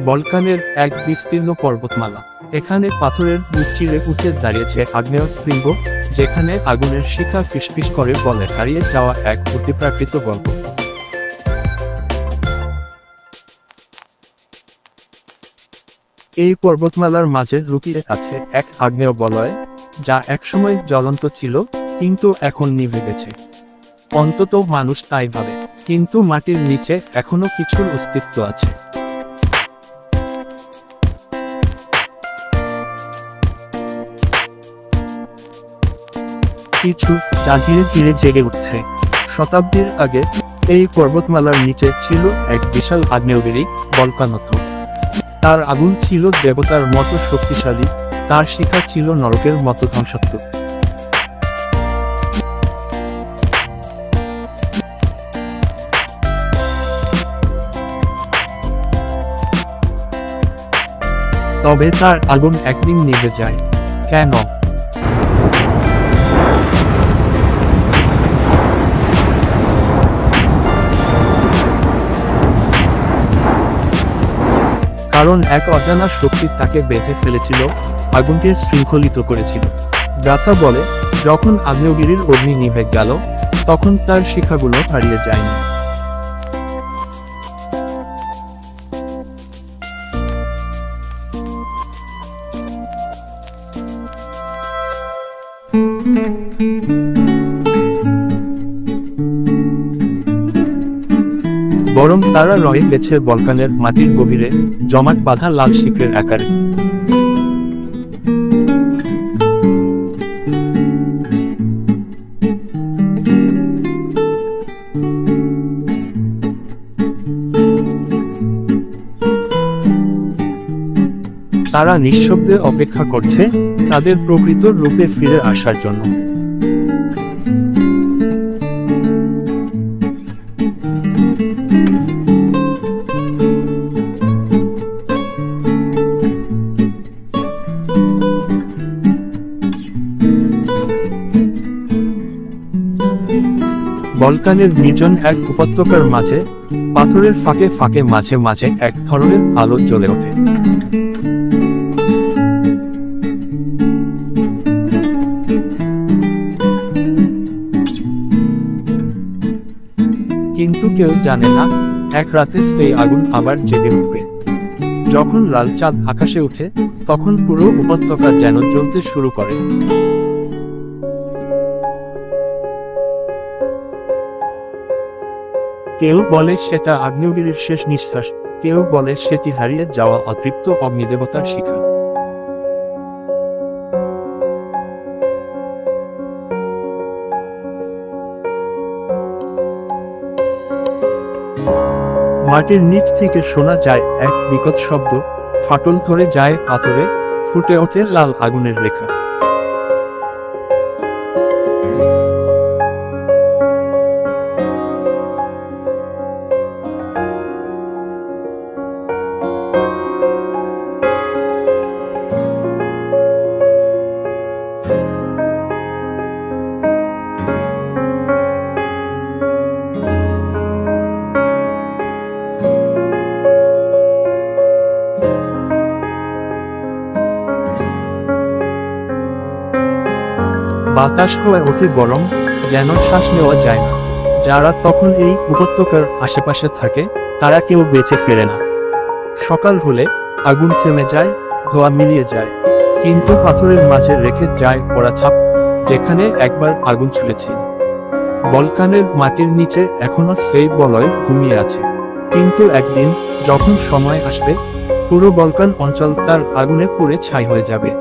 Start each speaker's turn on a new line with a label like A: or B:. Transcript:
A: বলকানের এক বিস্তীর্ণ পর্বতমালা। এখানে পাথরের বুক চিরে উঠে দাঁড়িয়েছে আগ্নেয় শৃঙ্গ, যেখানে আগুনের শিখা ফিসফিস করে বলে হারিয়ে যাওয়া এক অতিপ্রাকৃত গল্প। এই পর্বতমালার মাঝে লুকিয়ে আছে এক আগ্নেয় বলয়, যা একসময় জ্বলন্ত ছিল কিন্তু এখন নিভে গেছে। অন্তত মানুষ তাই ভাবে, কিন্তু মাটির নিচে এখনো কিছুর অস্তিত্ব আছে। কিছু যা ধীরে ধীরে জেগে উঠছে। শতাব্দীর আগে এই পর্বতমালার নিচে ছিল এক বিশাল আগ্নেয়গিরি, বলকানথ। তার আগুন ছিল দেবতার মতো শক্তিশালী, তার শিখা ছিল নরকের মতো ধ্বংসাত্মক। তবে তার আগুন একদিন নিভে যায়। কেন? কারণ এক অজানা শক্তি তাকে বেঁধে ফেলেছিল, আগুনকে শৃঙ্খলিত করেছিল। গাথা বলে, যখন আগ্নেয়গিরির অগ্নি নিভে গেল, তখন তার শিখাগুলো হারিয়ে যায়নি। বরং তারা রয়ে গেছে বলকানের মাটির গভীরে, জমাট বাঁধা লাল শিখরের আকারে। তারা নিঃশব্দে অপেক্ষা করছে তাদের প্রকৃত রূপে ফিরে আসার জন্য। বলকানের নির্জন এক উপত্যকার মাঝে, পাথরের ফাঁকে ফাঁকে মাঝে মাঝে এক ধরনের আলো জ্বলে ওঠে। কিন্তু কেউ জানে না, এক রাতে সেই আগুন আবার জেগে উঠবে। যখন লাল চাঁদ আকাশে ওঠে, তখন পুরো উপত্যকা যেন জ্বলতে শুরু করে। কেউ বলে সেটা আগ্নেয়গিরির শেষ নিঃশ্বাস, কেউ বলে সেটি হারিয়ে যাওয়া অতৃপ্ত অগ্নিদেবতার শিখা। মাটির নিচ থেকে শোনা যায় এক বিকট শব্দ, ফাটল ধরে যায় পাথরে, ফুটে ওঠে লাল আগুনের রেখা। বাতাস হয়ে ওঠে গরম, যেন শ্বাস নেওয়া যায় না। যারা তখন এই উপত্যকার আশেপাশে থাকে, তারা কেউ বেঁচে ফেরে না। সকাল হলে আগুন থেমে যায়, ধোঁয়া মিলিয়ে যায়, কিন্তু পাথরের মাঝে রেখে যায় পোড়া ছাপ, যেখানে একবার আগুন ছুঁয়েছিল। বলকানের মাটির নিচে এখনো সেই বলয় ঘুমিয়ে আছে, কিন্তু একদিন যখন সময় আসবে, পুরো বলকান অঞ্চল তার আগুনে পুড়ে ছাই হয়ে যাবে।